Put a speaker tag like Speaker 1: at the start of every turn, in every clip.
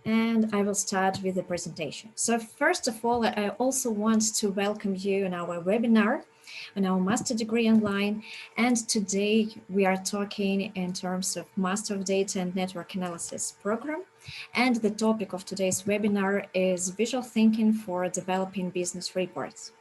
Speaker 1: and I will start with the presentation. So first of all, I also want to welcome you in our webinar on our master degree online. And today we are talking in terms of Master of Data and Network Analysis program. And the topic of today's webinar is visual thinking for developing business reports.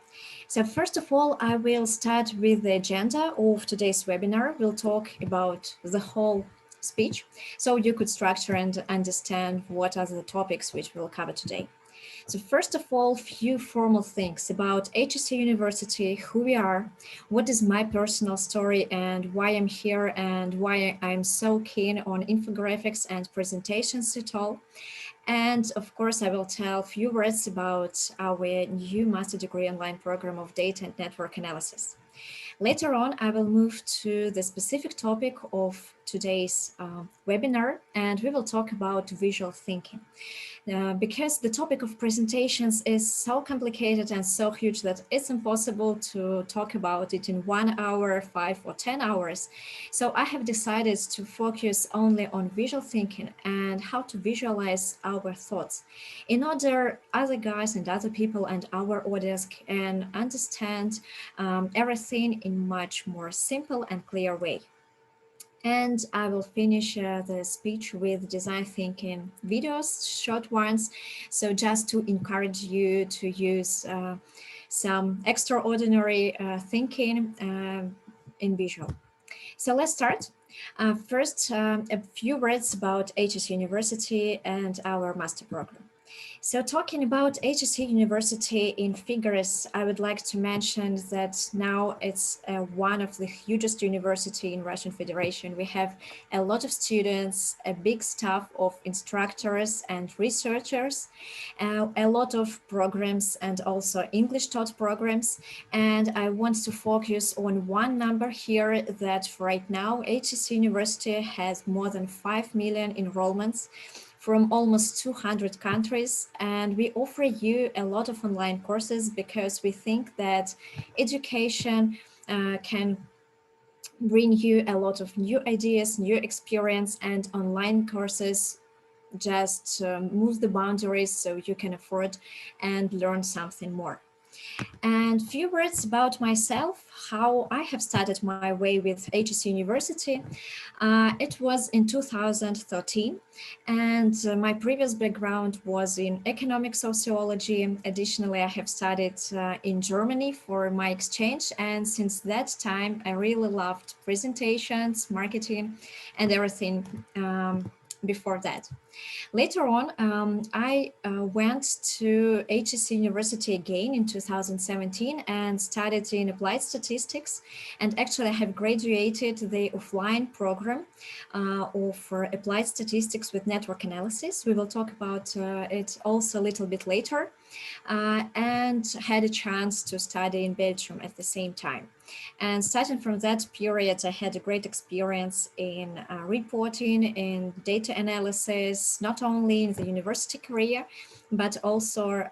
Speaker 1: So first of all, I will start with the agenda of today's webinar. We'll talk about the whole speech, so you could structure and understand what are the topics which we'll cover today. So first of all, few formal things about HEC University, who we are, what is my personal story and why I'm here and why I'm so keen on infographics and presentations at all. And of course, I will tell a few words about our new master degree online program of data and network analysis. Later on, I will move to the specific topic of today's webinar, and we will talk about visual thinking. Because the topic of presentations is so complicated and so huge that it's impossible to talk about it in 1 hour, 5 or 10 hours. So I have decided to focus only on visual thinking and how to visualize our thoughts in order other guys and other people and our audience can understand everything in much more simple and clear way. And I will finish the speech with design thinking videos, short ones. So just to encourage you to use some extraordinary thinking in visual. So let's start. First, a few words about HEC University and our master program. So talking about HEC University in figures, I would like to mention that now it's one of the hugest university in Russian Federation. We have a lot of students, a big staff of instructors and researchers, a lot of programs and also English taught programs. And I want to focus on one number here that right now HEC University has more than 5 million enrollments from almost 200 countries, and we offer you a lot of online courses because we think that education can bring you a lot of new ideas, new experience, and online courses just move the boundaries so you can afford and learn something more. And a few words about myself, how I have started my way with HEC University. It was in 2013, and my previous background was in economic sociology. Additionally, I have studied in Germany for my exchange, and since that time, I really loved presentations, marketing, and everything before that. Later on, I went to HEC University again in 2017 and studied in applied statistics, and actually I have graduated the offline program of applied statistics with network analysis. We will talk about it also a little bit later, and had a chance to study in Belgium at the same time. And starting from that period, I had a great experience in reporting, in data analysis, not only in the university career, but also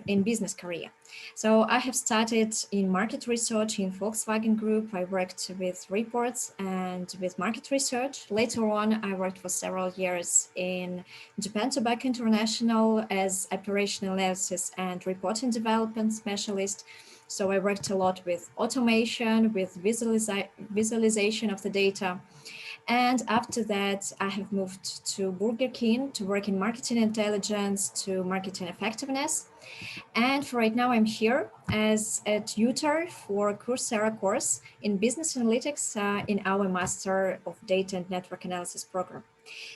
Speaker 1: in business career. So I have started in market research in Volkswagen Group. I worked with reports and with market research. Later on, I worked for several years in Japan Tobacco International as operational analysis and reporting development specialist. So I worked a lot with automation, with visualization of the data. And after that, I have moved to Burger King to work in marketing intelligence, to marketing effectiveness. And for right now, I'm here as a tutor for Coursera course in business analytics in our Master of Data and Network Analysis program.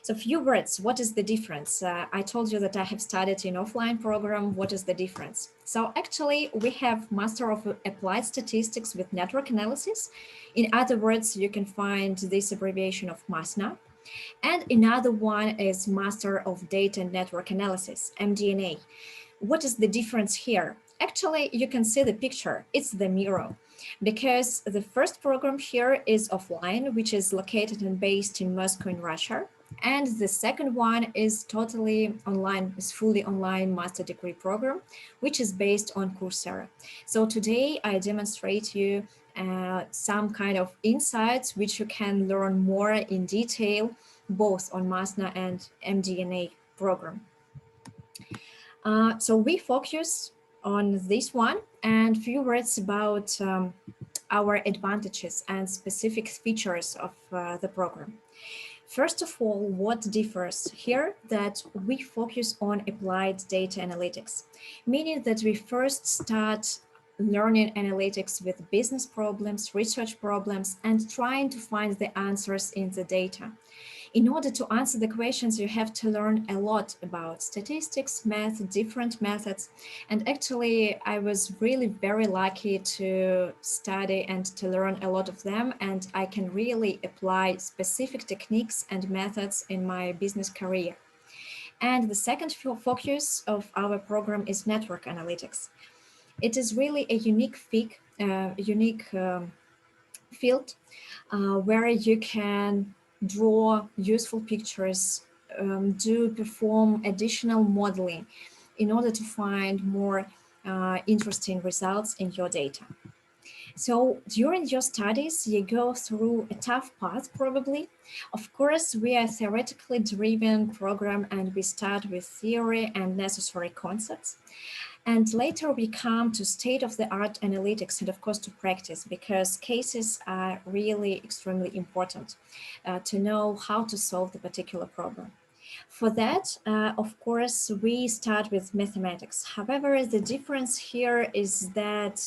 Speaker 1: So a few words, what is the difference? I told you that I have studied in offline program. What is the difference? So actually, we have Master of Applied Statistics with Network Analysis. In other words, you can find this abbreviation of MASNA. And another one is Master of Data and Network Analysis, MDNA. What is the difference here? Actually, you can see the picture. It's the mirror, because the first program here is offline, which is located and based in Moscow in Russia. And the second one is totally online, is fully online master degree program, which is based on Coursera. So today I demonstrate you some kind of insights which you can learn more in detail, both on MASNA and MDNA program. So we focus on this one, and few words about our advantages and specific features of the program. First of all, what differs here that we focus on applied data analytics, meaning that we first start learning analytics with business problems, research problems, and trying to find the answers in the data. In order to answer the questions, you have to learn a lot about statistics, math, different methods. And actually, I was really very lucky to study and to learn a lot of them. And I can really apply specific techniques and methods in my business career. And the second focus of our program is network analytics. It is really a unique field where you can draw useful pictures, perform additional modeling in order to find more interesting results in your data. So during your studies, you go through a tough path, probably. Of course, we are a theoretically driven program and we start with theory and necessary concepts. And later we come to state-of-the-art analytics and of course to practice, because cases are really extremely important to know how to solve the particular problem. For that, of course, we start with mathematics. However, the difference here is that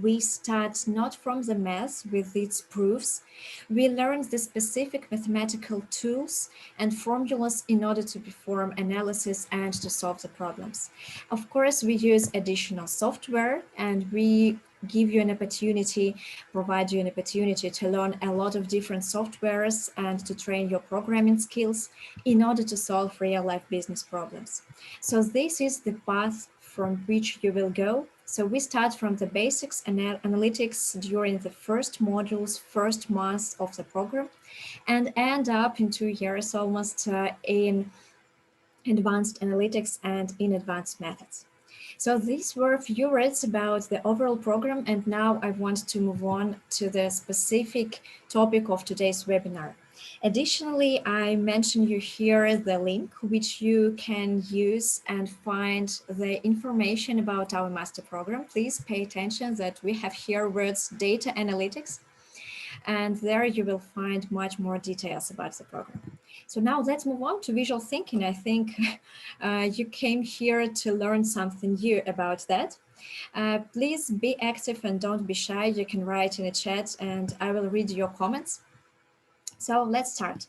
Speaker 1: we start not from the math with its proofs. We learn the specific mathematical tools and formulas in order to perform analysis and to solve the problems. Of course, we use additional software and we give you an opportunity, provide you an opportunity to learn a lot of different softwares and to train your programming skills in order to solve real-life business problems. So this is the path from which you will go. So we start from the basics and analytics during the first modules, first months of the program, and end up in 2 years almost in advanced analytics and in advanced methods. So these were a few words about the overall program, and now I want to move on to the specific topic of today's webinar. Additionally, I mention you here the link which you can use and find the information about our master program. Please pay attention that we have here words data analytics, and there you will find much more details about the program. So now let's move on to visual thinking. I think you came here to learn something new about that. Please be active and don't be shy. You can write in the chat and I will read your comments. So let's start.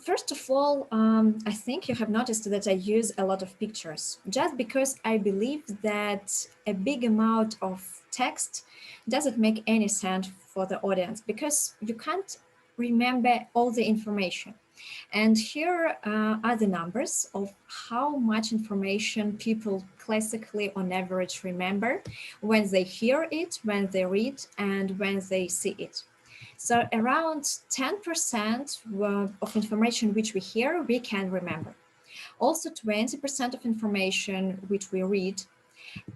Speaker 1: First of all, I think you have noticed that I use a lot of pictures, just because I believe that a big amount of text doesn't make any sense for the audience, because you can't remember all the information. And here are the numbers of how much information people classically on average remember when they hear it, when they read, and when they see it. So around 10% of information which we hear, we can remember. Also 20% of information which we read,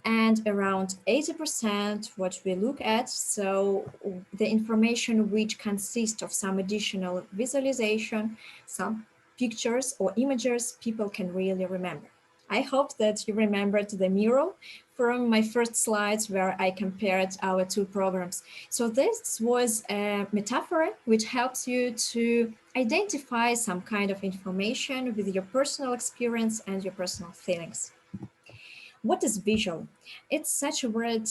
Speaker 1: and around 80% what we look at. So the information which consists of some additional visualization, some pictures or images, people can really remember. I hope that you remembered the mural from my first slides where I compared our two programs. So this was a metaphor which helps you to identify some kind of information with your personal experience and your personal feelings. What is visual? It's such a word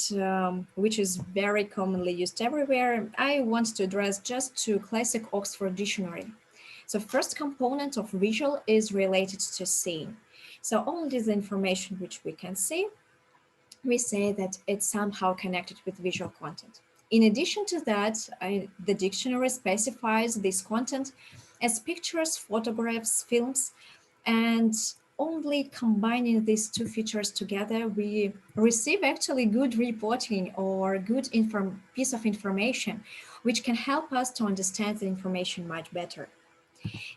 Speaker 1: which is very commonly used everywhere. I want to address just to classic Oxford Dictionary. So first component of visual is related to seeing. So only the information which we can see, we say that it's somehow connected with visual content. In addition to that, the dictionary specifies this content as pictures, photographs, films, and only combining these two features together, we receive actually good reporting or good piece of information, which can help us to understand the information much better.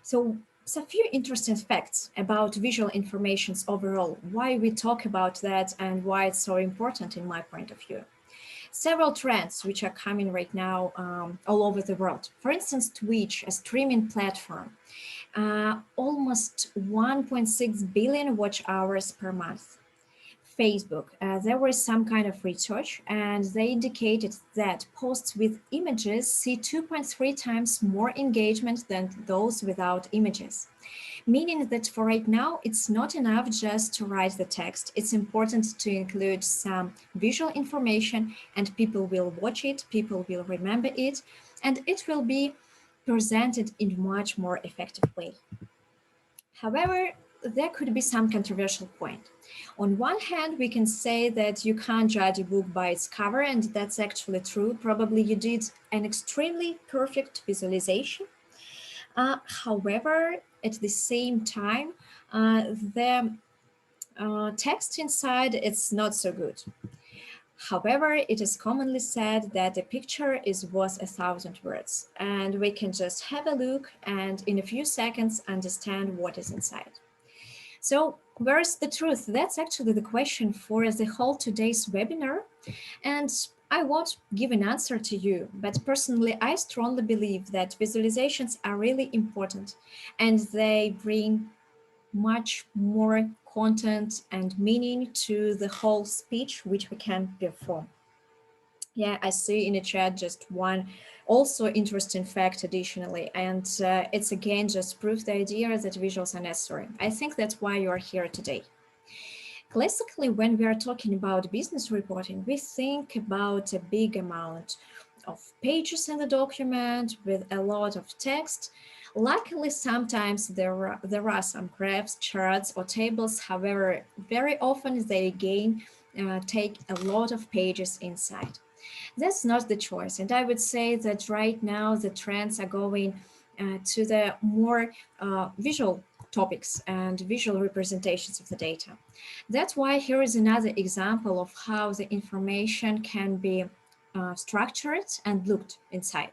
Speaker 1: So a few interesting facts about visual informations overall, why we talk about that and why it's so important in my point of view. Several trends which are coming right now all over the world. For instance, Twitch, a streaming platform, almost 1.6 billion watch hours per month. Facebook, there was some kind of research and they indicated that posts with images see 2.3 times more engagement than those without images. Meaning that for right now, it's not enough just to write the text. It's important to include some visual information and people will watch it, people will remember it, and it will be presented in a much more effective way. However, there could be some controversial point. On one hand, we can say that you can't judge a book by its cover, and that's actually true. Probably you did an extremely perfect visualization. However, at the same time, the text inside it's not so good. However, it is commonly said that a picture is worth 1,000 words, and we can just have a look and in a few seconds understand what is inside. So where's the truth? That's actually the question for the whole today's webinar. And I won't give an answer to you, but personally, I strongly believe that visualizations are really important and they bring much more content and meaning to the whole speech which we can perform. Yeah, I see in the chat just one also interesting fact additionally, and it's again just proof the idea that visuals are necessary. I think that's why you are here today. Classically, when we are talking about business reporting, we think about a big amount of pages in the document with a lot of text. Luckily, sometimes there are some graphs, charts, or tables. However, very often they again take a lot of pages inside. That's not the choice. And I would say that right now the trends are going to the more visual topics and visual representations of the data. That's why here is another example of how the information can be structured and looked inside.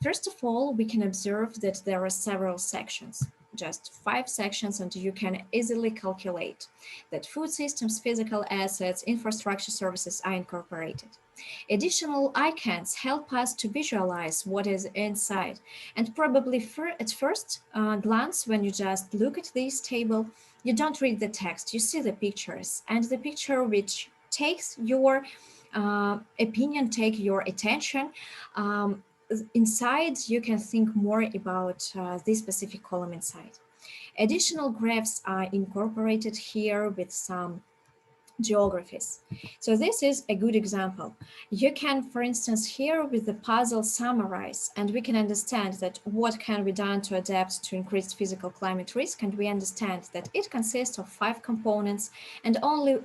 Speaker 1: First of all, we can observe that there are several sections, just 5 sections, and you can easily calculate that food systems, physical assets, infrastructure services are incorporated. Additional icons help us to visualize what is inside. And probably at first glance, when you just look at this table, you don't read the text, you see the pictures. And the picture which takes your opinion, take your attention, inside you can think more about this specific column inside. Additional graphs are incorporated here with some geographies. So this is a good example. You can, for instance, here with the puzzle summarize, and we can understand that what can be done to adapt to increased physical climate risk, and we understand that it consists of 5 components, and only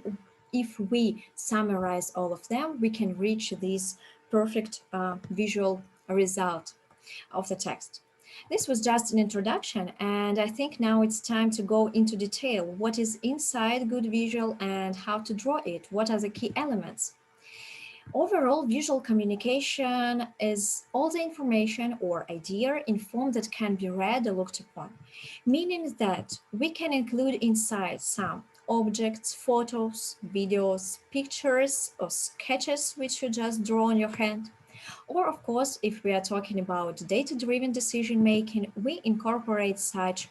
Speaker 1: if we summarize all of them, we can reach this perfect visual result of the text. This was just an introduction, and I think now it's time to go into detail. What is inside good visual and how to draw it? What are the key elements? Overall, visual communication is all the information or idea in form that can be read or looked upon, meaning that we can include inside some objects, photos, videos, pictures, or sketches which you just draw on your hand. Or of course, if we are talking about data-driven decision-making, we incorporate such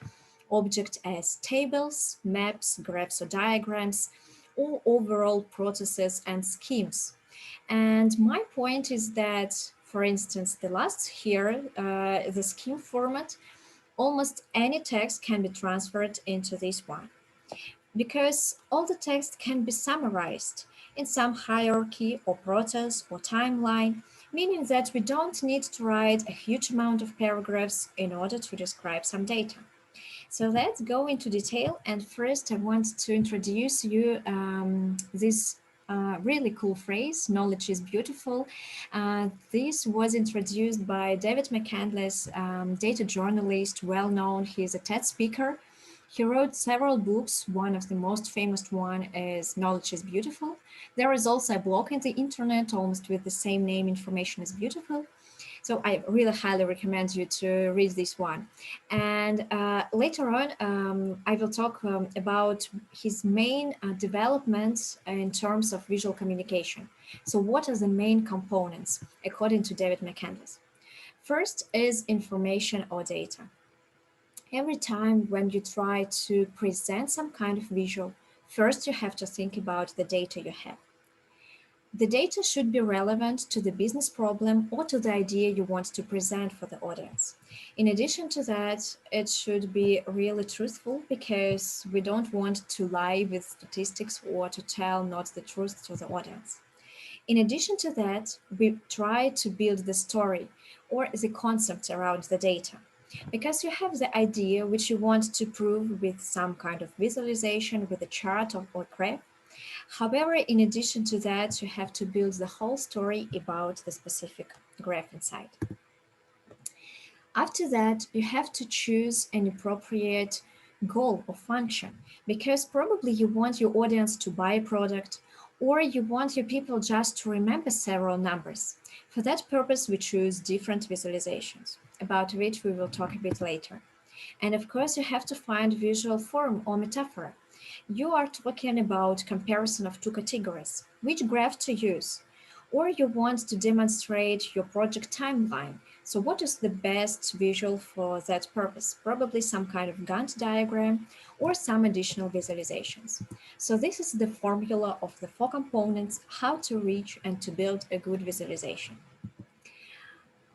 Speaker 1: objects as tables, maps, graphs or diagrams, or overall processes and schemes. And my point is that, for instance, the last here, the scheme format, almost any text can be transferred into this one, because all the text can be summarized in some hierarchy or process or timeline, meaning that we don't need to write a huge amount of paragraphs in order to describe some data. So let's go into detail. And first, I want to introduce you this really cool phrase, knowledge is beautiful. This was introduced by David McCandless, data journalist, well-known. He's a TED speaker. He wrote several books. One of the most famous one is Knowledge is Beautiful. There is also a blog in the internet almost with the same name, Information is Beautiful. So I really highly recommend you to read this one. And later on, I will talk about his main developments in terms of visual communication. So what are the main components according to David McCandless? First is information or data. Every time when you try to present some kind of visual, first you have to think about the data you have. The data should be relevant to the business problem or to the idea you want to present for the audience. In addition to that, it should be really truthful because we don't want to lie with statistics or to tell not the truth to the audience. In addition to that, we try to build the story or the concept around the data. Because you have the idea which you want to prove with some kind of visualization, with a chart or graph. However, in addition to that, you have to build the whole story about the specific graph inside. After that, you have to choose an appropriate goal or function because probably you want your audience to buy a product or you want your people just to remember several numbers. For that purpose, we choose different visualizations, about which we will talk a bit later. And of course, you have to find visual form or metaphor. You are talking about comparison of two categories, which graph to use, or you want to demonstrate your project timeline. So what is the best visual for that purpose? Probably some kind of Gantt diagram or some additional visualizations. So this is the formula of the four components, how to reach and to build a good visualization.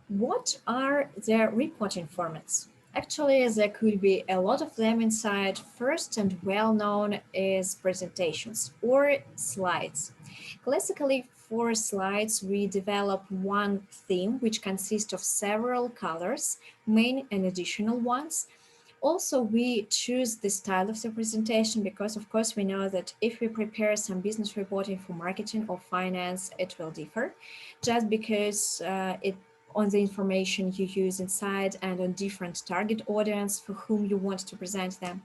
Speaker 1: What are the reporting formats? Actually, there could be a lot of them inside. First and well-known is presentations or slides. Classically, for slides, we develop one theme which consists of several colors, main and additional ones. Also, we choose the style of the presentation because, of course, we know that if we prepare some business reporting for marketing or finance, it will differ just because it on the information you use inside and on different target audience for whom you want to present them.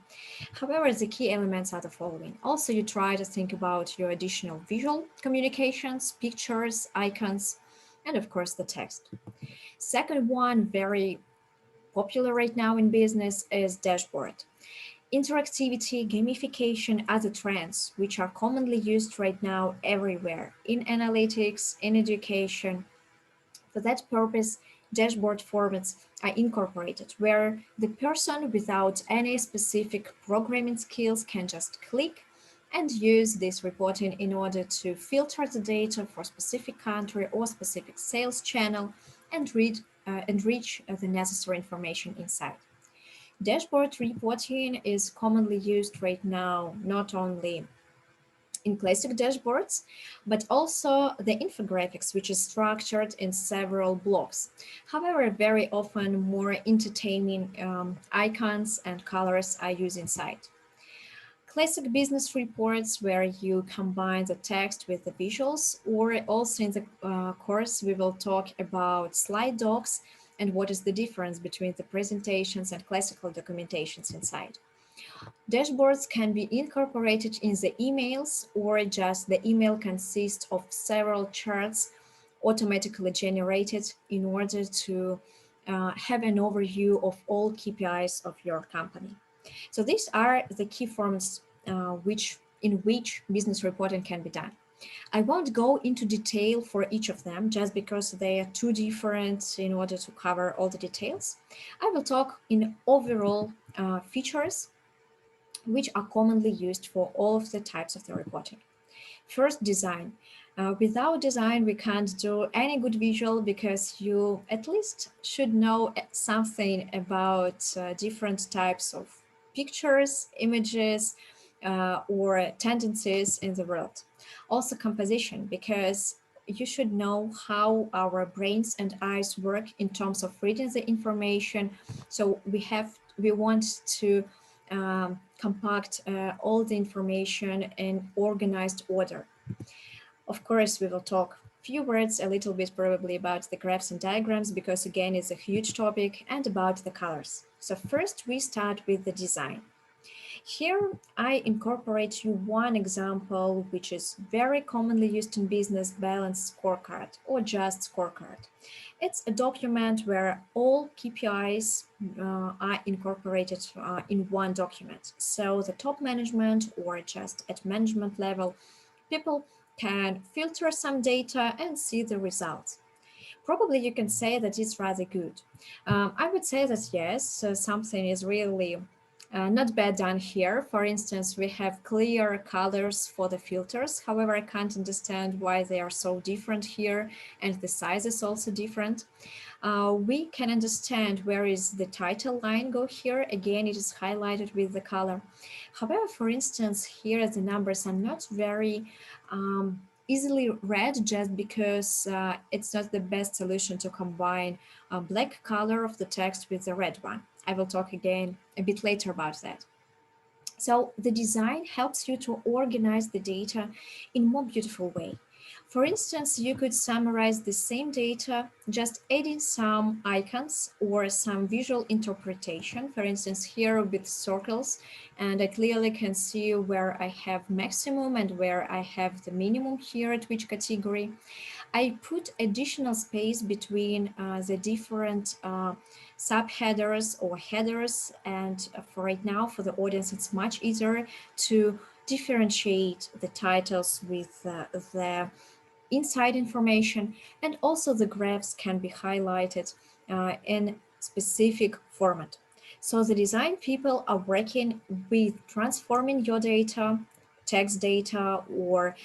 Speaker 1: However, the key elements are the following. Also, you try to think about your additional visual communications, pictures, icons, and of course the text. Second one, very popular right now in business, is dashboard. Interactivity, gamification are the trends which are commonly used right now everywhere in analytics, in education. For that purpose, dashboard formats are incorporated, where the person without any specific programming skills can just click and use this reporting in order to filter the data for a specific country or specific sales channel and read and reach the necessary information inside. Dashboard reporting is commonly used right now, not only in classic dashboards, but also the infographics, which is structured in several blocks. However, very often more entertaining icons and colors are used inside. Classic business reports where you combine the text with the visuals, or also in the course, we will talk about slide docs and what is the difference between the presentations and classical documentations inside. Dashboards can be incorporated in the emails or just the email consists of several charts automatically generated in order to have an overview of all KPIs of your company. So these are the key forms in which business reporting can be done. I won't go into detail for each of them just because they are too different in order to cover all the details. I will talk in overall features which are commonly used for all of the types of the reporting. First, design. Without design, we can't do any good visual because you at least should know something about different types of pictures, images, or tendencies in the world. Also composition, because you should know how our brains and eyes work in terms of reading the information. So we want to compact all the information in organized order. Of course, we will talk few words, a little bit probably about the graphs and diagrams, because again, it's a huge topic, and about the colors. So first we start with the design. Here I incorporate you one example, which is very commonly used in business, balanced scorecard or just scorecard. It's a document where all KPIs are incorporated in one document. So the top management or just at management level, people can filter some data and see the results. Probably you can say that it's rather good. I would say that yes, so something is really not bad done here. For instance, we have clear colors for the filters. However, I can't understand why they are so different here, and the size is also different. We can understand where is the title line go here. Again, it is highlighted with the color. However, for instance, here the numbers are not very easily read, just because it's not the best solution to combine a black color of the text with the red one. I will talk again a bit later about that. So the design helps you to organize the data in a more beautiful way. For instance, you could summarize the same data, just adding some icons or some visual interpretation. For instance, here with circles, and I clearly can see where I have maximum and where I have the minimum here at which category. I put additional space between the different subheaders or headers, and for right now, for the audience, it's much easier to differentiate the titles with the inside information, and also the graphs can be highlighted in specific format. So the design people are working with transforming your data, text data, or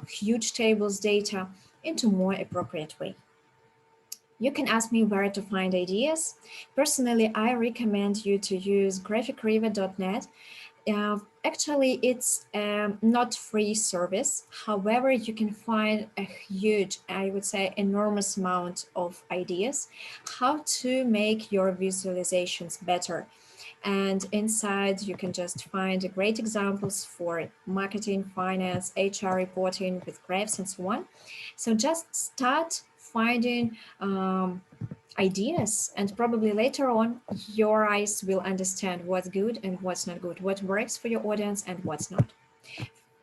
Speaker 1: huge tables data into more appropriate way. You can ask me where to find ideas. Personally, I recommend you to use graphicriver.net. Actually, it's not free service. However, you can find a huge, I would say, enormous amount of ideas how to make your visualizations better. And inside, you can just find great examples for marketing, finance, HR reporting with graphs and so on. So just start finding ideas, and probably later on your eyes will understand what's good and what's not good, what works for your audience and what's not.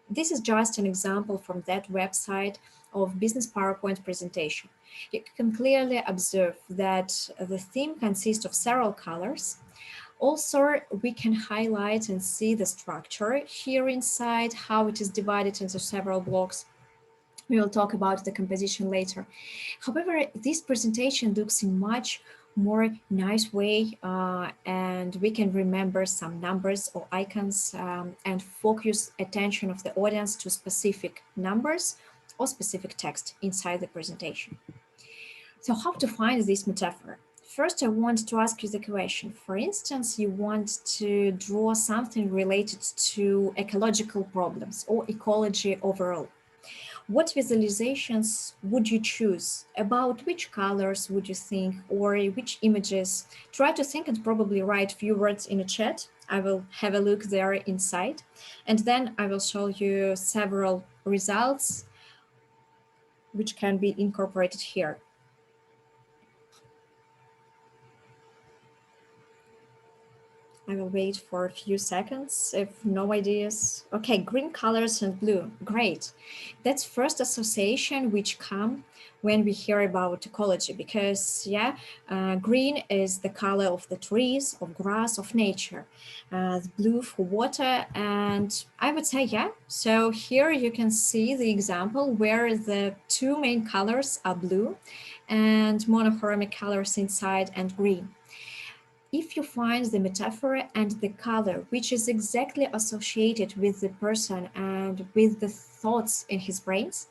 Speaker 1: This is just an example from that website of business PowerPoint presentation. You can clearly observe that the theme consists of several colors. Also, we can highlight and see the structure here inside, how it is divided into several blocks. We will talk about the composition later. However, this presentation looks in much more nice way, and we can remember some numbers or icons and focus attention of the audience to specific numbers or specific text inside the presentation. So how to find this metaphor? First, I want to ask you the question. For instance, you want to draw something related to ecological problems or ecology overall. What visualizations would you choose? About which colors would you think, or which images? Try to think and probably write few words in a chat. I will have a look there inside, and then I will show you several results which can be incorporated here. I will wait for a few seconds if no ideas. Okay, green colors and blue, great. That's first association which come when we hear about ecology, because green is the color of the trees, of grass, of nature. Blue for water, and I would say, so here you can see the example where the two main colors are blue and monochromatic colors inside and green. If you find the metaphor and the color, which is exactly associated with the person and with the thoughts in his brains,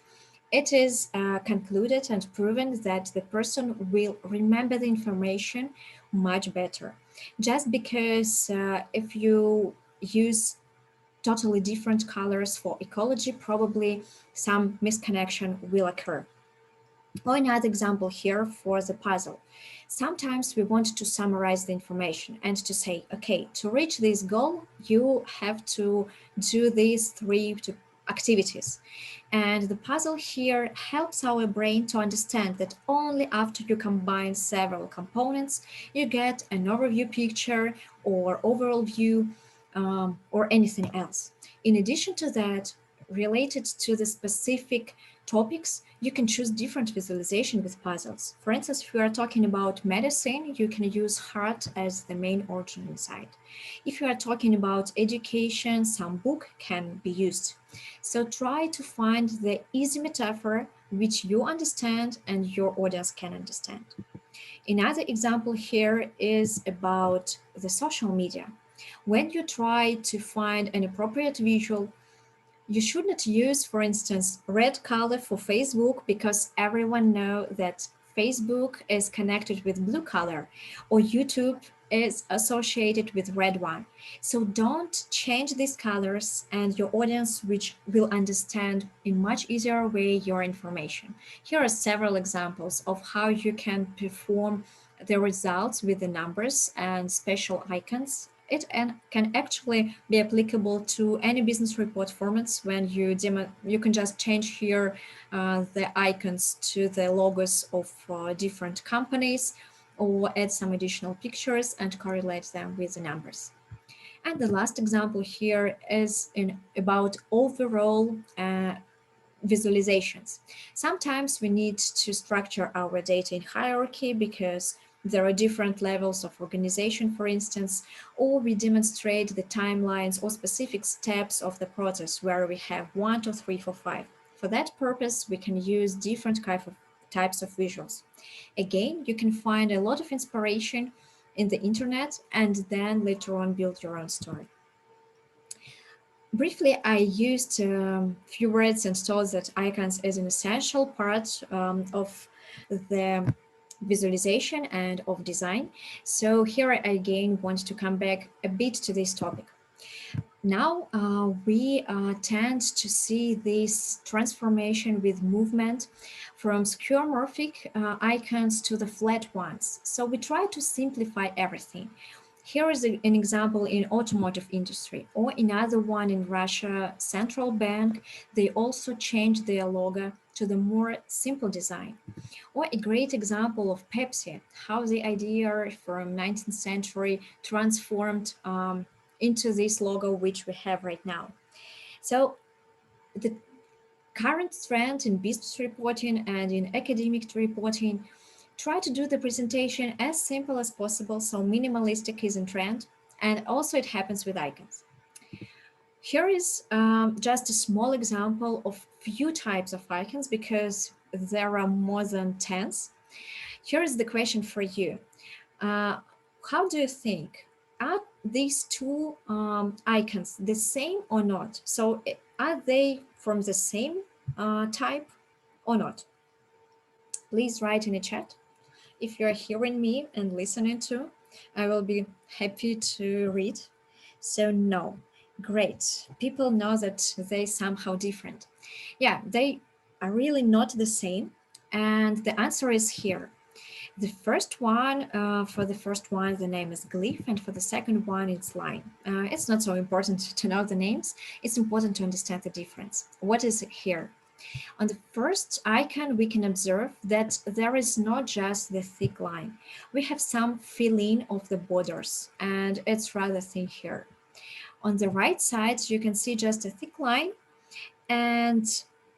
Speaker 1: it is concluded and proven that the person will remember the information much better. Just because if you use totally different colors for ecology, probably some misconnection will occur. Or another example here for the puzzle. Sometimes we want to summarize the information and to say, okay, to reach this goal, you have to do these three activities. And the puzzle here helps our brain to understand that only after you combine several components, you get an overview picture or overall view or anything else. In addition to that, related to the specific topics, you can choose different visualization with puzzles. For instance, if you are talking about medicine, you can use heart as the main organ inside. If you are talking about education, some book can be used. So try to find the easy metaphor which you understand and your audience can understand. Another example here is about the social media. When you try to find an appropriate visual, you should not use, for instance, red color for Facebook because everyone knows that Facebook is connected with blue color or YouTube is associated with red one. So don't change these colors and your audience which will understand in much easier way your information. Here are several examples of how you can perform the results with the numbers and special icons. It can actually be applicable to any business report formats when you can just change here the icons to the logos of different companies or add some additional pictures and correlate them with the numbers. And the last example here is about overall visualizations. Sometimes we need to structure our data in hierarchy because there are different levels of organization, for instance, or we demonstrate the timelines or specific steps of the process where we have 1, 2, 3, 4, 5. For that purpose, we can use different types of visuals. Again, you can find a lot of inspiration in the internet and then later on build your own story. Briefly, I used few words and thought that icons is an essential part of the visualization and of design. So here I again want to come back a bit to this topic. Now we tend to see this transformation with movement from skeuomorphic icons to the flat ones. So we try to simplify everything. Here is an example in automotive industry or another one in Russia Central Bank. They also changed their logo to the more simple design. Or a great example of Pepsi, how the idea from 19th century transformed into this logo which we have right now. So the current trend in business reporting and in academic reporting try to do the presentation as simple as possible, so minimalistic is in trend, and also it happens with icons. Here is just a small example of few types of icons because there are more than 10. Here is the question for you. How do you think, are these two icons the same or not? So are they from the same type or not? Please write in the chat. If you're hearing me and listening to, I will be happy to read. So no, great. People know that they somehow different. Yeah, they are really not the same. And the answer is here. The first one, for the first one, the name is glyph, and for the second one, it's line. It's not so important to know the names. It's important to understand the difference. What is here? On the first icon, we can observe that there is not just the thick line. We have some filling of the borders, and it's rather thin here. On the right side, you can see just a thick line, and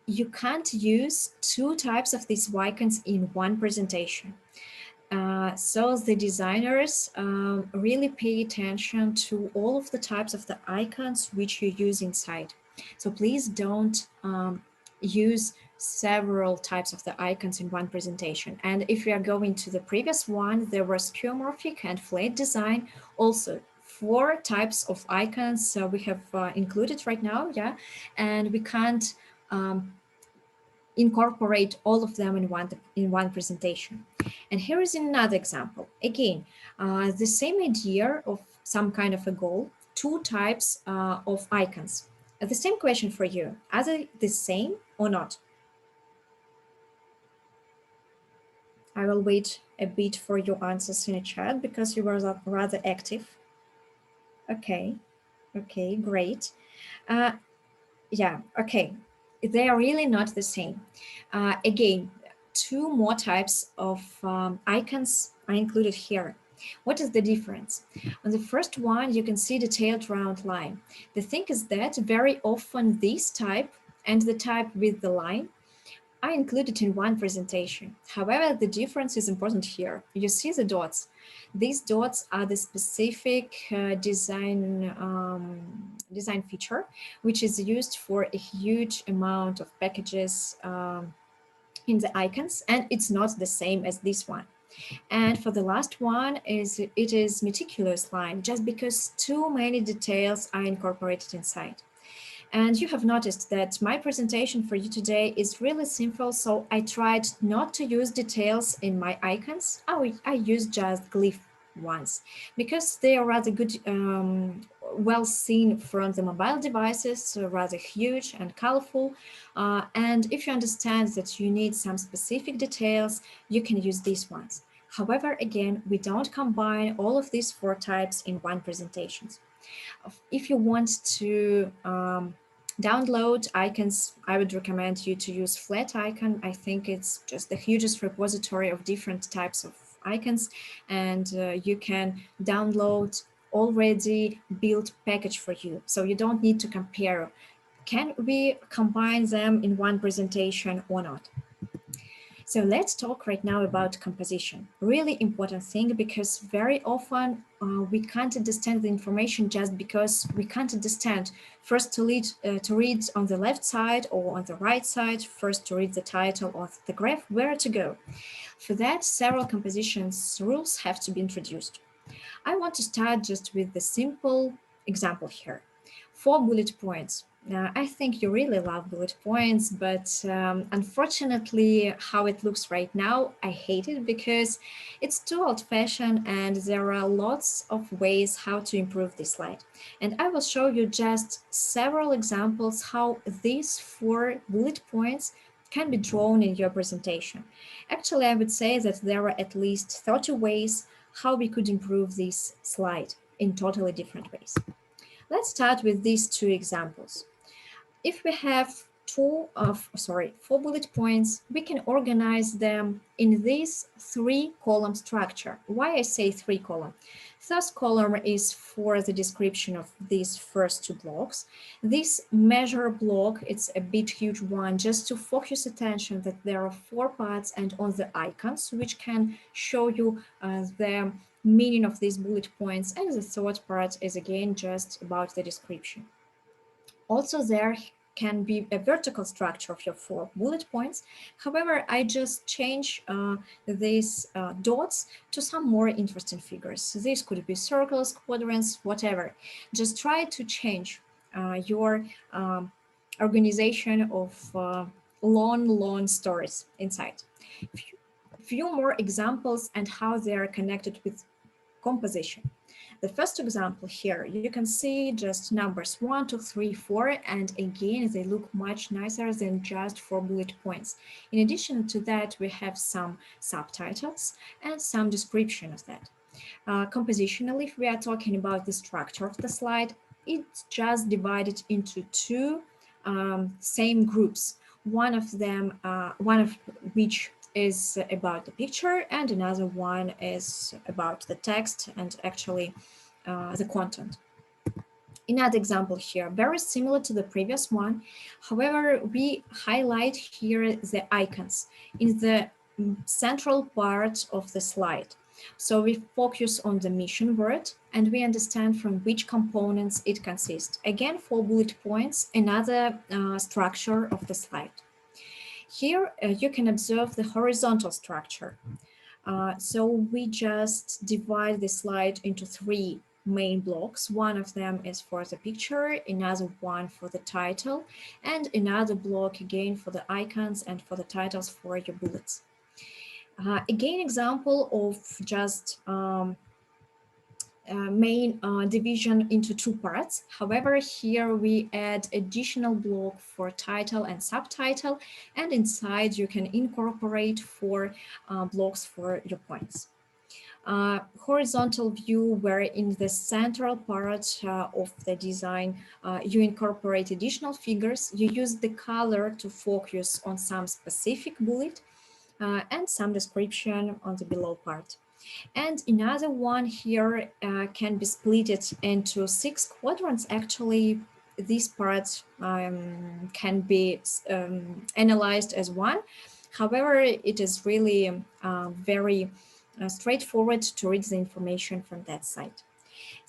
Speaker 1: you can't use two types of these icons in one presentation. So the designers really pay attention to all of the types of the icons which you use inside. So please don't use several types of the icons in one presentation. And if we are going to the previous one, there was skeuomorphic and flat design. Also, 4 types of icons we have included right now, yeah, and we can't incorporate all of them in one presentation. And here is another example. Again, the same idea of some kind of a goal, 2 types of icons. The same question for you, are they the same or not? I will wait a bit for your answers in the chat because you were rather active. Okay, great. Yeah, okay, they are really not the same. Again, 2 more types of icons are included here. What is the difference? On the first one, you can see detailed round line. The thing is that very often this type and the type with the line are included in one presentation. However, the difference is important here. You see the dots. These dots are the specific design feature, which is used for a huge amount of packages in the icons, and it's not the same as this one. And for the last one, it is meticulous line, just because too many details are incorporated inside. And you have noticed that my presentation for you today is really simple, so I tried not to use details in my icons. I used just glyph ones, because they are rather good, well seen from the mobile devices, so rather huge and colorful. And if you understand that you need some specific details, you can use these ones. However, again, we don't combine all of these 4 types in one presentation. If you want to download icons, I would recommend you to use Flat Icon. I think it's just the hugest repository of different types of icons, and you can download already built package for you. So you don't need to compare. Can we combine them in one presentation or not? So let's talk right now about composition. Really important thing, because very often we can't understand the information just because we can't understand first to read on the left side or on the right side, first to read the title of the graph, where to go. For that, several compositions rules have to be introduced. I want to start just with the simple example here. 4 bullet points. I think you really love bullet points, but unfortunately, how it looks right now, I hate it because it's too old-fashioned, and there are lots of ways how to improve this slide. And I will show you just several examples how these 4 bullet points can be drawn in your presentation. Actually, I would say that there are at least 30 ways how we could improve this slide in totally different ways. Let's start with these 2 examples. If we have 4 bullet points, we can organize them in this 3-column structure. Why I say 3-column? First column is for the description of these first 2 blocks. This measure block, it's a bit huge one, just to focus attention that there are 4 parts and on the icons, which can show you the meaning of these bullet points. And the third part is again just about the description. Also, there can be a vertical structure of your 4 bullet points. However, I just change these dots to some more interesting figures. So these could be circles, quadrants, whatever. Just try to change your organization of long stories inside. Few more examples and how they are connected with composition. The first example here, you can see just numbers 1, 2, 3, 4, and again, they look much nicer than just 4 bullet points. In addition to that, we have some subtitles and some description of that. Compositionally, if we are talking about the structure of the slide, it's just divided into 2 same groups. One of which is about the picture, and another one is about the text and actually the content. Another example here, very similar to the previous one. However, we highlight here the icons in the central part of the slide. So we focus on the mission word and we understand from which components it consists. Again, 4 bullet points, another structure of the slide. Here you can observe the horizontal structure. So we just divide the slide into 3 main blocks. One of them is for the picture, another one for the title, and another block again for the icons and for the titles for your bullets. Again, example of just main division into 2 parts. However, here we add additional block for title and subtitle, and inside you can incorporate 4 blocks for your points. Horizontal view, where in the central part of the design you incorporate additional figures. You use the color to focus on some specific bullet and some description on the below part. And another one here can be split into 6 quadrants. Actually, these parts can be analyzed as one. However, it is really very straightforward to read the information from that side.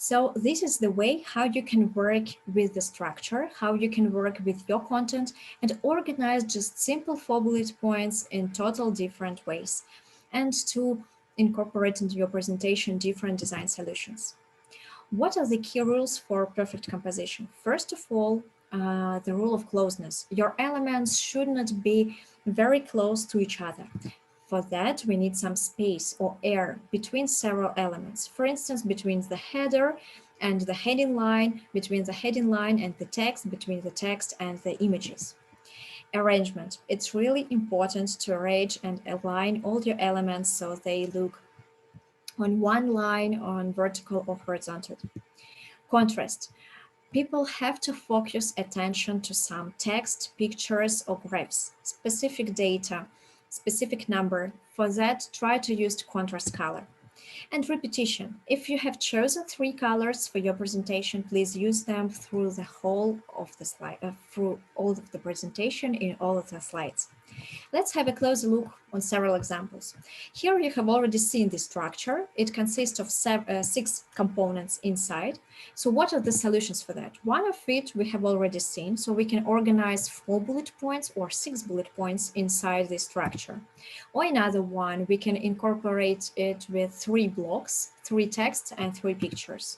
Speaker 1: So this is the way how you can work with the structure, how you can work with your content and organize just simple 4 bullet points in total different ways, and to incorporate into your presentation different design solutions. What are the key rules for perfect composition? First of all, the rule of closeness. Your elements should not be very close to each other. For that, we need some space or air between several elements. For instance, between the header and the heading line, between the heading line and the text, between the text and the images. Arrangement. It's really important to arrange and align all your elements so they look on one line, on vertical or horizontal. Contrast. People have to focus attention to some text, pictures, or graphs, specific data, specific number. For that, try to use contrast color. And repetition. If you have chosen 3 colors for your presentation, please use them through the whole of the slide, through all of the presentation in all of the slides. Let's have a closer look on several examples. Here you have already seen the structure. It consists of 6 components inside. So what are the solutions for that? One of it we have already seen, so we can organize 4 bullet points or 6 bullet points inside the structure. Or another one, we can incorporate it with 3 blocks, 3 texts and 3 pictures.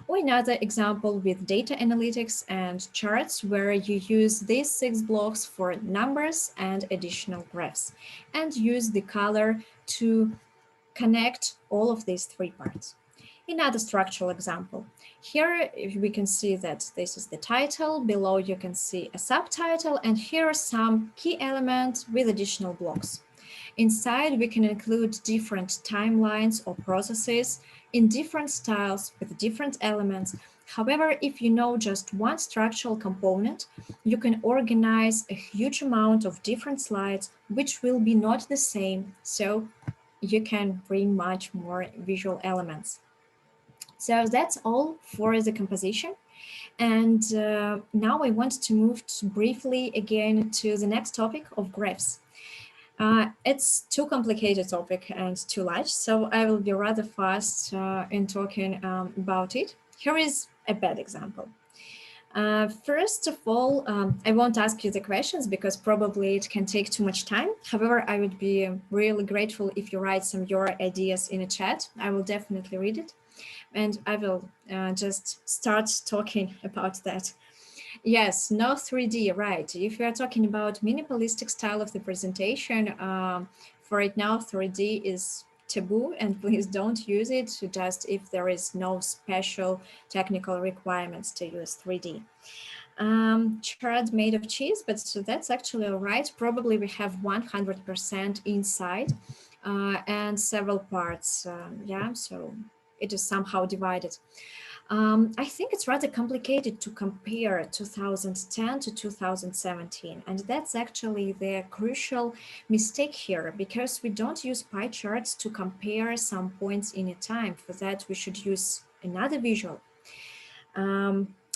Speaker 1: Or another example with data analytics and charts, where you use these 6 blocks for numbers and additional graphs, and use the color to connect all of these 3 parts. Another structural example. Here we can see that this is the title, below you can see a subtitle, and here are some key elements with additional blocks. Inside, we can include different timelines or processes in different styles with different elements. However, if you know just one structural component, you can organize a huge amount of different slides, which will be not the same, so you can bring much more visual elements. So that's all for the composition. And now I want to move briefly again to the next topic of graphs. It's too complicated topic and too large, so I will be rather fast in talking about it. Here is a bad example. First of all, I won't ask you the questions because probably it can take too much time. However, I would be really grateful if you write some of your ideas in a chat. I will definitely read it, and I will just start talking about that. Yes, no 3D, right. If we are talking about minimalistic style of the presentation, for right now, 3D is taboo, and please don't use it just if there is no special technical requirements to use 3D. Chard made of cheese, but so that's actually all right. Probably we have 100% inside and several parts. Yeah, so it is somehow divided. I think it's rather complicated to compare 2010 to 2017, and that's actually the crucial mistake here, because we don't use pie charts to compare some points in a time. For that, we should use another visual.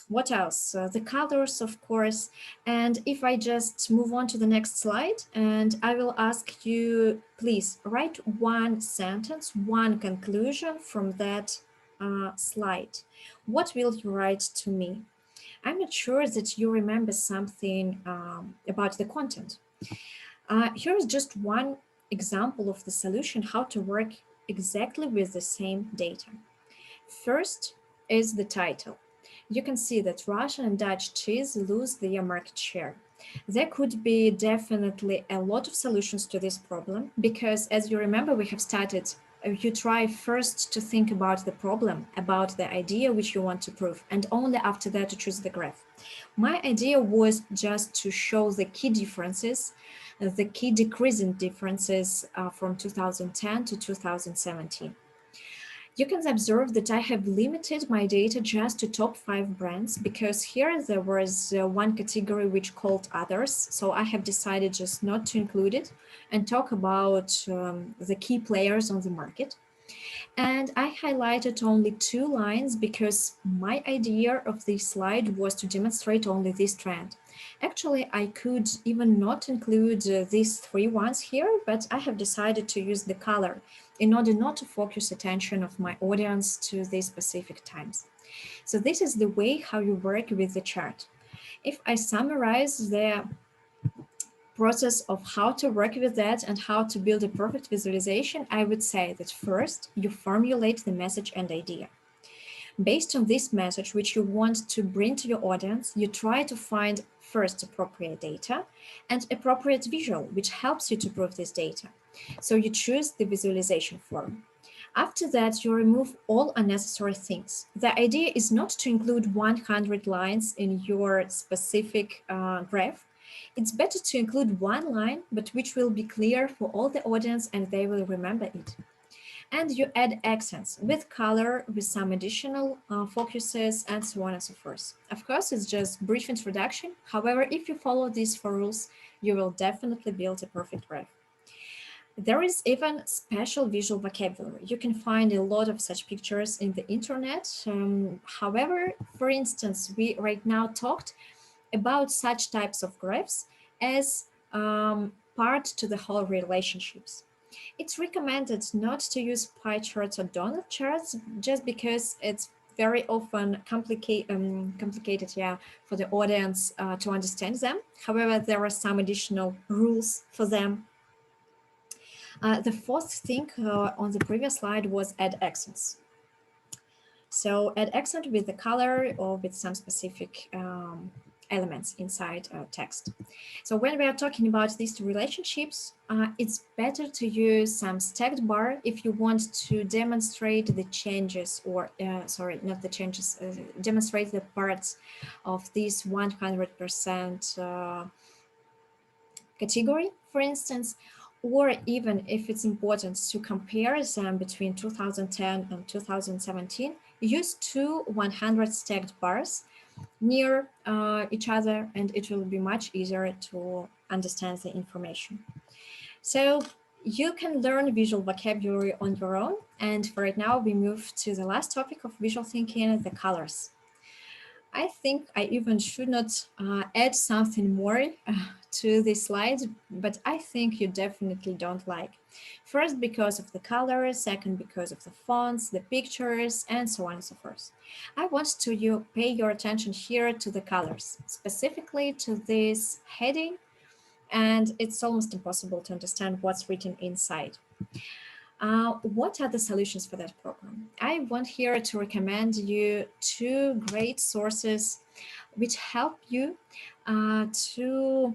Speaker 1: What else? The colors, of course. And if I just move on to the next slide, and I will ask you, please write one sentence, one conclusion from that slide. What will you write to me? I'm not sure that you remember something about the content. Here is just one example of the solution, how to work exactly with the same data. First is the title. You can see that Russian and Dutch cheese lose their market share. There could be definitely a lot of solutions to this problem, because as you remember, we have started, you try first to think about the problem, about the idea which you want to prove, and only after that to choose the graph. My idea was just to show the key differences, the key decreasing differences from 2010 to 2017. You can observe that I have limited my data just to top 5 brands, because here there was one category which called others. So I have decided just not to include it and talk about the key players on the market. And I highlighted only 2 lines because my idea of this slide was to demonstrate only this trend. Actually, I could even not include these three ones here, but I have decided to use the color in order not to focus attention of my audience to these specific times. So this is the way how you work with the chart. If I summarize the process of how to work with that and how to build a perfect visualization, I would say that first you formulate the message and idea. Based on this message, which you want to bring to your audience, you try to find first appropriate data and appropriate visual, which helps you to prove this data. So you choose the visualization form. After that, you remove all unnecessary things. The idea is not to include 100 lines in your specific graph. It's better to include one line, but which will be clear for all the audience and they will remember it. And you add accents with color, with some additional focuses, and so on and so forth. Of course, it's just brief introduction. However, if you follow these four rules, you will definitely build a perfect graph. There is even special visual vocabulary. You can find a lot of such pictures in the internet. However, for instance, we right now talked about such types of graphs as part to the whole relationships. It's recommended not to use pie charts or donut charts just because it's very often complicated for the audience to understand them. However, there are some additional rules for them. The fourth thing on the previous slide was add accents. So add accent with the color or with some specific elements inside text. So when we are talking about these two relationships, it's better to use some stacked bar if you want to demonstrate the changes or, sorry, not the changes, demonstrate the parts of this 100% category, for instance, or even if it's important to compare them between 2010 and 2017, use two 100 stacked bars near each other, and it will be much easier to understand the information. So you can learn visual vocabulary on your own. And for right now, we move to the last topic of visual thinking, the colors. I think I even should not add something more to this slide, but I think you definitely don't like. First, because of the colors, second, because of the fonts, the pictures, and so on and so forth. I want to pay your attention here to the colors, specifically to this heading, and it's almost impossible to understand what's written inside. What are the solutions for that problem? I want here to recommend you two great sources which help you to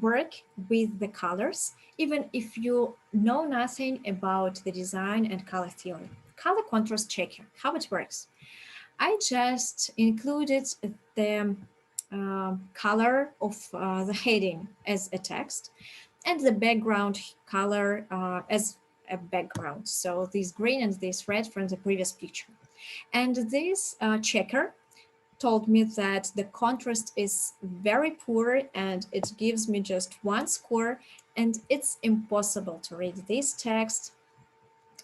Speaker 1: work with the colors, even if you know nothing about the design and color theory. Color contrast checker, how it works. I just included the color of the heading as a text and the background color as a background. So this green and this red from the previous picture. And this checker told me that the contrast is very poor and it gives me just one score, and it's impossible to read this text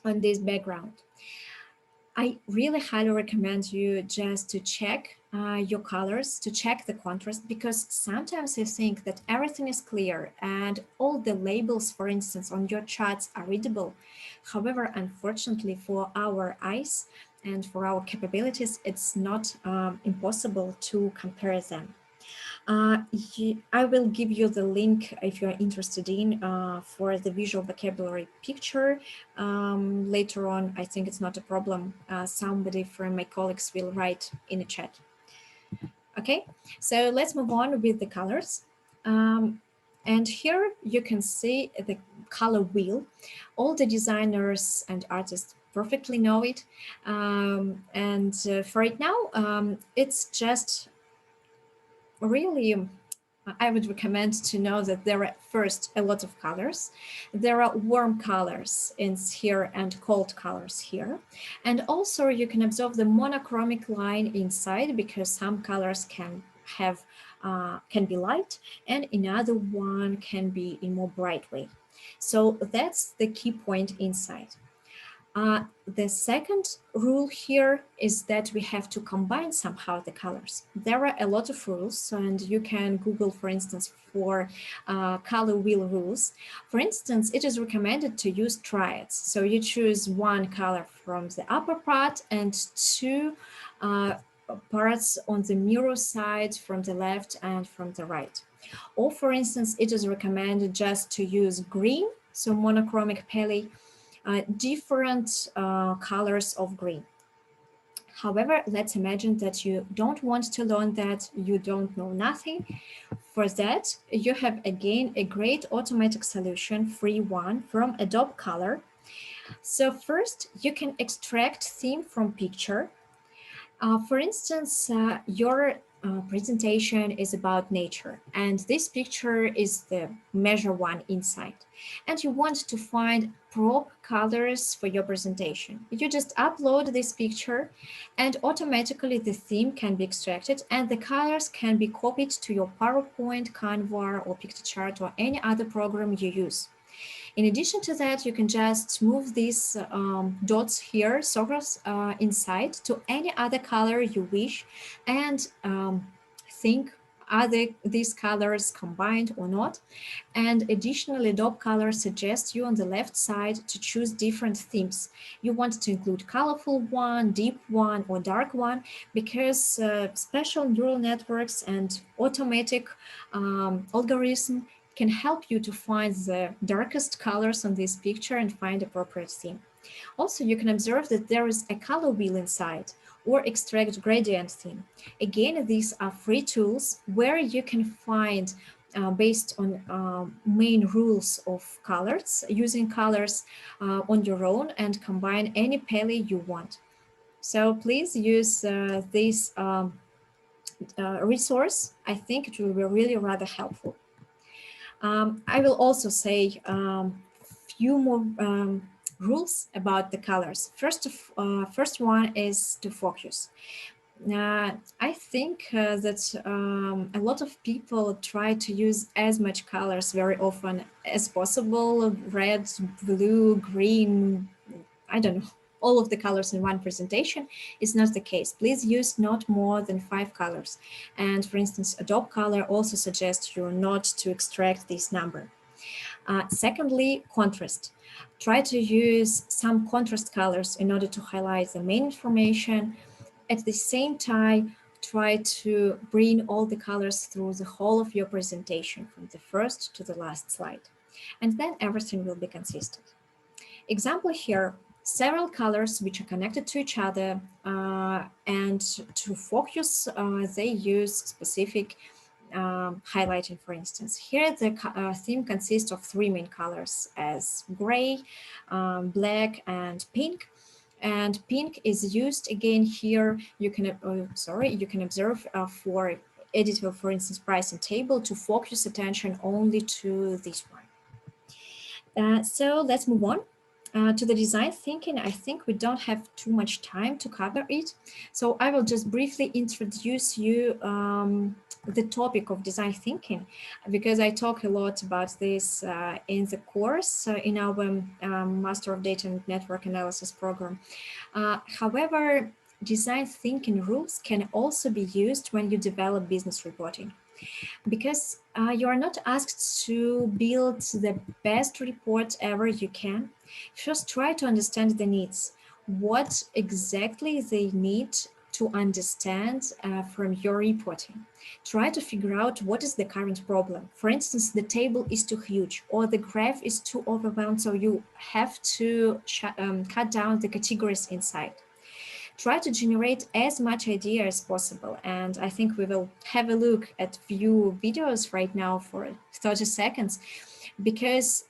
Speaker 1: on this background. I really highly recommend you just to check your colors, to check the contrast, because sometimes you think that everything is clear and all the labels, for instance, on your charts are readable. However, unfortunately for our eyes and for our capabilities, it's not impossible to compare them. I will give you the link if you're interested in for the visual vocabulary picture. Later on, I think it's not a problem. Somebody from my colleagues will write in the chat. Okay, so let's move on with the colors. And here you can see the color wheel. All the designers and artists perfectly know it. And for right now, it's just really, I would recommend to know that there are first a lot of colors. There are warm colors in here and cold colors here. And also you can observe the monochromic line inside, because some colors can have can be light and another one can be in more bright way. So that's the key point inside. The second rule here is that we have to combine somehow the colors. There are a lot of rules, and you can Google, for instance, for color wheel rules. For instance, it is recommended to use triads. So you choose one color from the upper part and two parts on the mirror side from the left and from the right. Or for instance, it is recommended just to use green, so monochromic palette, different colors of green. However, let's imagine that you don't want to learn that, you don't know nothing. For that, you have again a great automatic solution, free one from Adobe Color. So first, you can extract theme from picture. For instance, your presentation is about nature, and this picture is the measure one inside, and you want to find prop colors for your presentation. You just upload this picture and automatically the theme can be extracted and the colors can be copied to your PowerPoint, Canva, or Pictochart, or any other program you use. In addition to that, you can just move these dots here, circles inside, to any other color you wish, and think, are these colors combined or not? And additionally, Adobe Color suggests you on the left side to choose different themes. You want to include colorful one, deep one, or dark one, because special neural networks and automatic algorithm can help you to find the darkest colors on this picture and find appropriate theme. Also, you can observe that there is a color wheel inside or extract gradient theme. Again, these are free tools where you can find based on main rules of colors, using colors on your own and combine any palette you want. So please use this resource. I think it will be really rather helpful. I will also say few more rules about the colors. First one is to focus. I think that a lot of people try to use as much colors very often as possible, red, blue, green, I don't know, all of the colors in one presentation. Is not the case. Please use not more than 5 colors. And for instance, Adobe Color also suggests you not to extract this number. Secondly, contrast. Try to use some contrast colors in order to highlight the main information. At the same time, try to bring all the colors through the whole of your presentation, from the first to the last slide. And then everything will be consistent. Example here, several colors which are connected to each other, and to focus, they use specific highlighting, for instance. Here, the theme consists of 3 main colors as gray, black, and pink. And pink is used again here. You can, you can observe for editor, for instance, pricing table, to focus attention only to this one. So let's move on. To the design thinking. I think we don't have too much time to cover it. So I will just briefly introduce you the topic of design thinking, because I talk a lot about this in the course in our Master of Data and Network Analysis program. However, design thinking rules can also be used when you develop business reporting, because you are not asked to build the best report ever you can. First, try to understand the needs. What exactly they need to understand from your reporting. Try to figure out what is the current problem. For instance, the table is too huge or the graph is too overwhelmed, so you have to cut down the categories inside. Try to generate as much idea as possible. And I think we will have a look at few videos right now for 30 seconds, because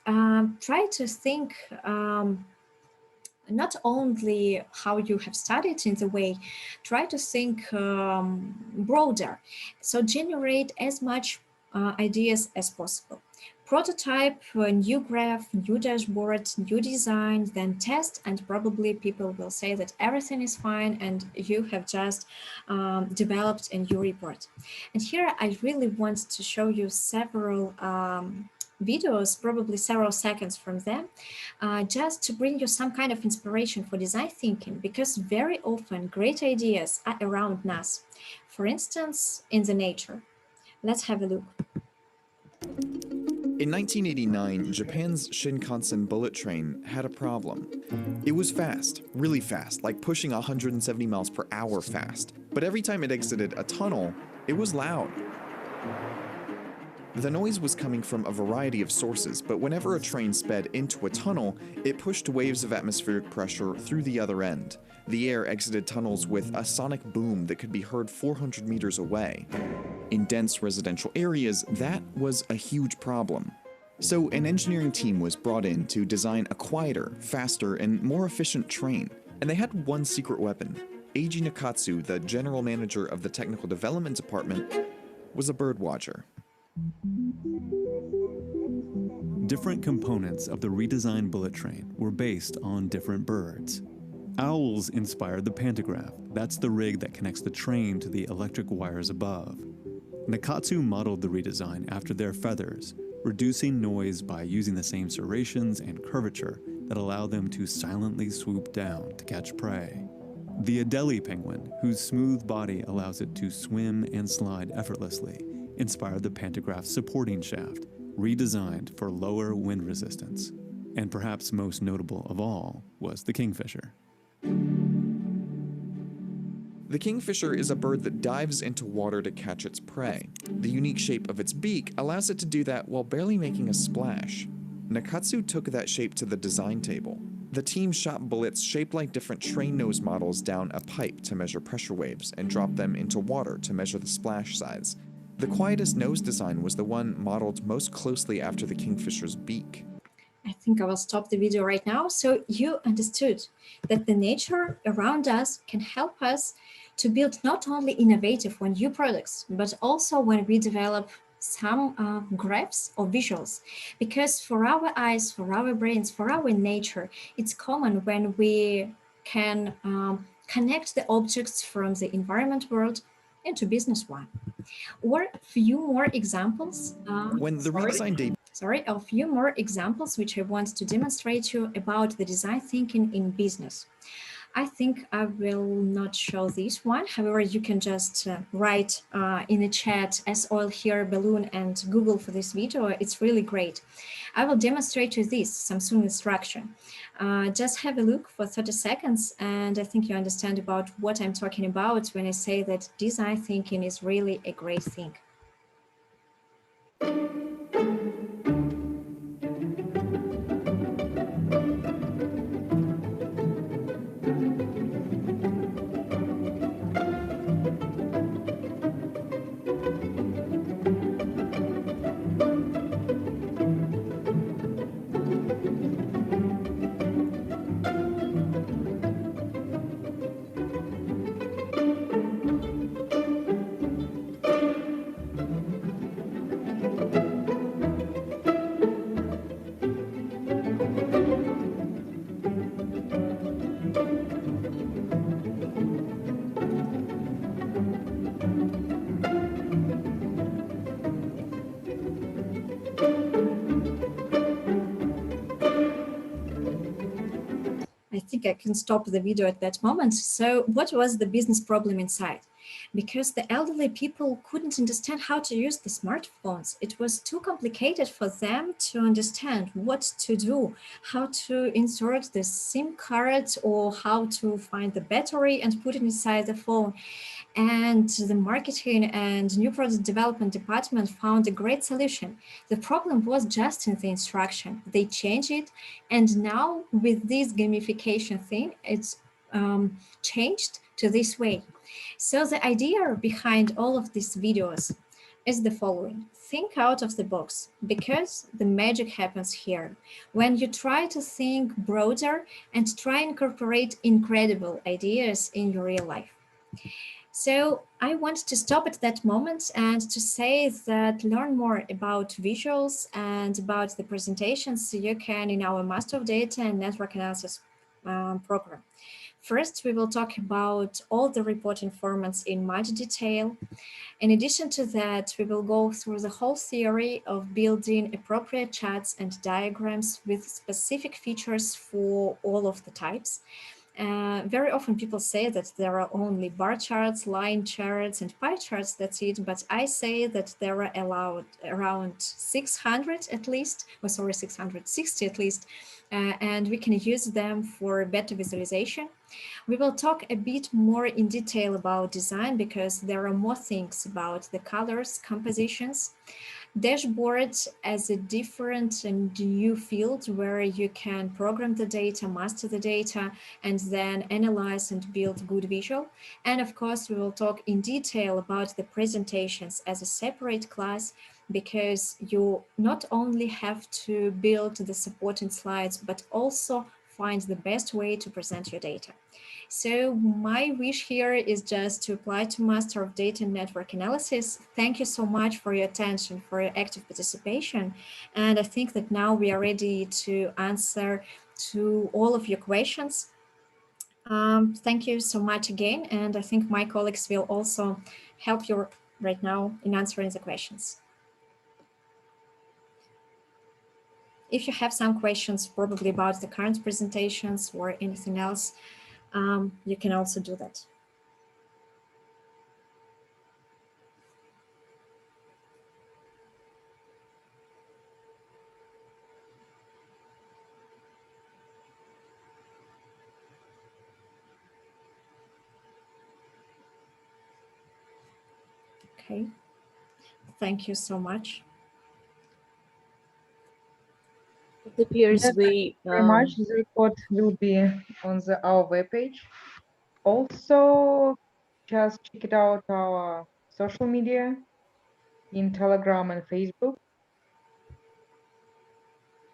Speaker 1: try to think not only how you have studied in the way, try to think broader. So generate as much ideas as possible. Prototype, a new graph, new dashboard, new design, then test, and probably people will say that everything is fine and you have just developed a new report. And here I really want to show you several videos, probably several seconds from them, just to bring you some kind of inspiration for design thinking, because very often great ideas are around us. For instance, in the nature. Let's have a look.
Speaker 2: In 1989, Japan's Shinkansen bullet train had a problem. It was fast, really fast, like pushing 170 miles per hour fast. But every time it exited a tunnel, it was loud. The noise was coming from a variety of sources, but whenever a train sped into a tunnel, it pushed waves of atmospheric pressure through the other end. The air exited tunnels with a sonic boom that could be heard 400 meters away. In dense residential areas, that was a huge problem. So an engineering team was brought in to design a quieter, faster, and more efficient train. And they had one secret weapon. Eiji Nakatsu, the general manager of the technical development department, was a bird watcher.
Speaker 3: Different components of the redesigned bullet train were based on different birds. Owls inspired the pantograph. That's the rig that connects the train to the electric wires above. Nakatsu modeled the redesign after their feathers, reducing noise by using the same serrations and curvature that allow them to silently swoop down to catch prey. The Adelie penguin, whose smooth body allows it to swim and slide effortlessly, inspired the pantograph's supporting shaft, redesigned for lower wind resistance. And perhaps most notable of all was the kingfisher.
Speaker 2: The kingfisher is a bird that dives into water to catch its prey. The unique shape of its beak allows it to do that while barely making a splash. Nakatsu took that shape to the design table. The team shot bullets shaped like different train nose models down a pipe to measure pressure waves and dropped them into water to measure the splash size. The quietest nose design was the one modeled most closely after the kingfisher's beak.
Speaker 1: I think I will stop the video right now. So you understood that the nature around us can help us to build not only innovative or new products, but also when we develop some graphs or visuals. Because for our eyes, for our brains, for our nature, it's common when we can connect the objects from the environment world into business one. Or a few more examples.
Speaker 2: When the redesign debuted,
Speaker 1: A few more examples which I want to demonstrate to you about the design thinking in business. I think I will not show this one. However, you can just write in the chat S-Oil here, balloon, and Google for this video. It's really great. I will demonstrate you this Samsung instruction. Just have a look for 30 seconds, and I think you understand about what I'm talking about when I say that design thinking is really a great thing. I think I can stop the video at that moment. So what was the business problem inside? Because the elderly people couldn't understand how to use the smartphones. It was too complicated for them to understand what to do, how to insert the SIM card or how to find the battery and put it inside the phone. And the marketing and new product development department found a great solution. The problem was just in the instruction. They changed it, and now with this gamification thing, it's changed to this way. So the idea behind all of these videos is the following. Think out of the box, because the magic happens here. When you try to think broader and try and incorporate incredible ideas in your real life. So I want to stop at that moment and to say that learn more about visuals and about the presentations you can in our Master of Data and Network Analysis program. First, we will talk about all the reporting formats in much detail. In addition to that, we will go through the whole theory of building appropriate charts and diagrams with specific features for all of the types. Very often people say that there are only bar charts, line charts, and pie charts, that's it. But I say that there are allowed around 600 at least, or sorry, 660 at least, and we can use them for better visualization. We will talk a bit more in detail about design because there are more things about the colors, compositions. Dashboard as a different and new field where you can program the data, master the data, and then analyze and build good visual. And of course, we will talk in detail about the presentations as a separate class, because you not only have to build the supporting slides, but also find the best way to present your data. So my wish here is just to apply to Master of Data and Network Analysis. Thank you so much for your attention, for your active participation. And I think that now we are ready to answer to all of your questions. Thank you so much again. And I think my colleagues will also help you right now in answering the questions. If you have some questions probably about the current presentations or anything else, you can also do that. Okay, thank you so much.
Speaker 4: It appears
Speaker 5: Yes,
Speaker 4: we
Speaker 5: very much. The report will be on our webpage. Also, just check it out our social media in Telegram and Facebook.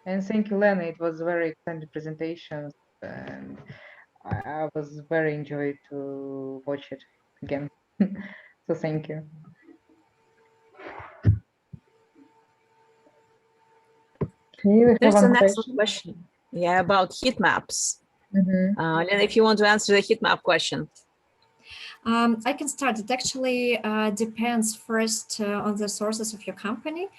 Speaker 5: And thank you, Elena. It was very extended presentation, and I was very enjoyed to watch it again. So thank you. Okay, we
Speaker 4: There's
Speaker 5: have
Speaker 4: an
Speaker 5: one
Speaker 4: excellent question. Yeah, about heat maps. Elena, if you want to answer the heat map question.
Speaker 1: I can start. It actually depends first on the sources of your company.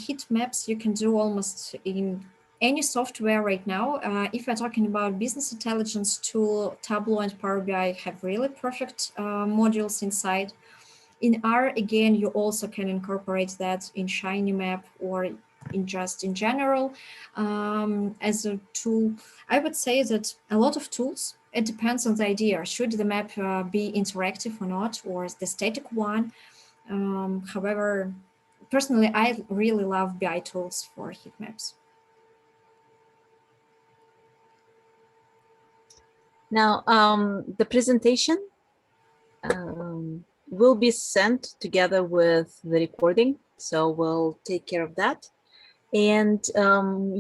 Speaker 1: Heat maps you can do almost in any software right now. If we're talking about business intelligence tool, Tableau and Power BI have really perfect modules inside. In R, again, you also can incorporate that in Shiny Map or in general as a tool. I would say that a lot of tools, it depends on the idea. Should the map be interactive or not, or the static one? However, personally, I really love BI tools for heat maps.
Speaker 4: Now, the presentation will be sent together with the recording, so we'll take care of that. And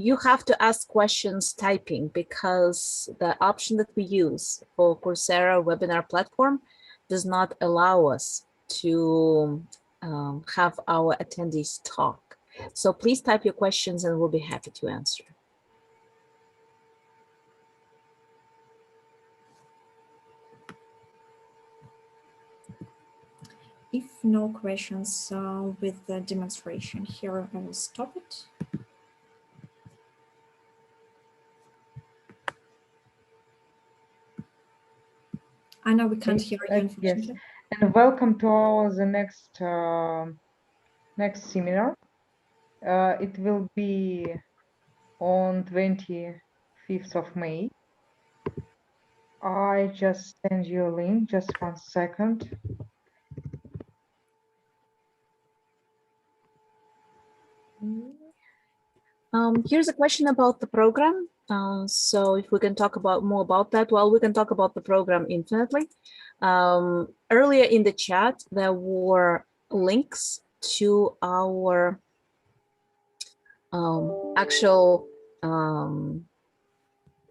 Speaker 4: you have to ask questions typing, because the option that we use for Coursera webinar platform does not allow us to have our attendees talk. So please type your questions and we'll be happy to answer.
Speaker 1: If no questions with the demonstration here, I will stop it. Anna, we can't hear you, unfortunately.
Speaker 5: Yes, and welcome to the next seminar. It will be on 25th of May. I just send you a link, just 1 second.
Speaker 4: Here's a question about the program. So if we can talk about more about that, well, we can talk about the program infinitely. Earlier in the chat, there were links to our actual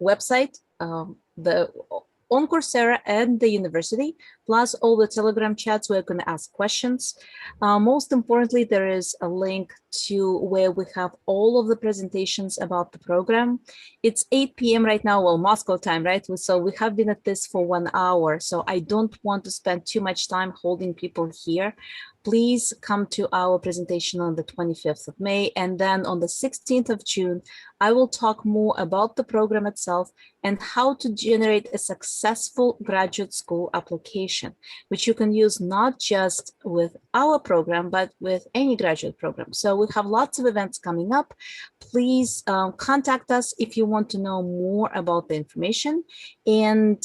Speaker 4: website, on Coursera and the university. plus all the Telegram chats where you can ask questions. Most importantly, there is a link to where we have all of the presentations about the program. It's 8 p.m. right now, well, Moscow time, right? So we have been at this for 1 hour. So I don't want to spend too much time holding people here. Please come to our presentation on the 25th of May. And then on the 16th of June, I will talk more about the program itself and how to generate a successful graduate school application, which you can use not just with our program, but with any graduate program. So we have lots of events coming up. Please contact us if you want to know more about the information and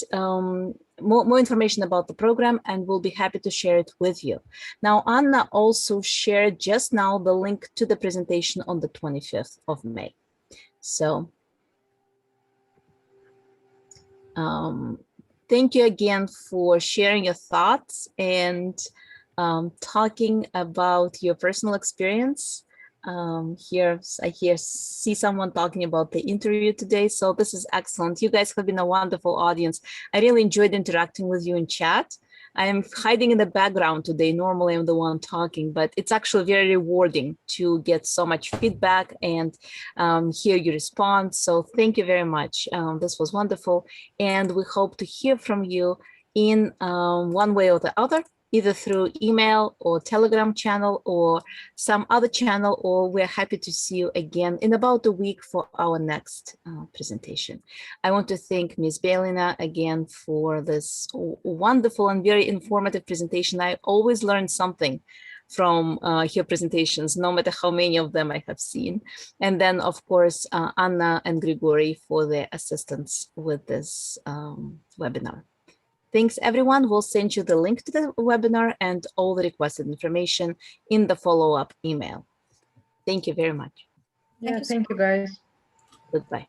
Speaker 4: more information about the program, and we'll be happy to share it with you. Now, Anna also shared just now the link to the presentation on the 25th of May. So thank you again for sharing your thoughts and talking about your personal experience. I see someone talking about the interview today. So this is excellent. You guys have been a wonderful audience. I really enjoyed interacting with you in chat. I am hiding in the background today. Normally I'm the one talking, but it's actually very rewarding to get so much feedback and hear your response. So thank you very much. This was wonderful. And we hope to hear from you in one way or the other, either through email or Telegram channel or some other channel, or we're happy to see you again in about a week for our next presentation. I want to thank Ms. Beylina again for this wonderful and very informative presentation. I always learn something from her presentations, no matter how many of them I have seen. And then, of course, Anna and Grigory for their assistance with this webinar. Thanks, everyone. We'll send you the link to the webinar and all the requested information in the follow-up email. Thank you very much.
Speaker 5: Yeah, thank you, guys.
Speaker 4: Goodbye.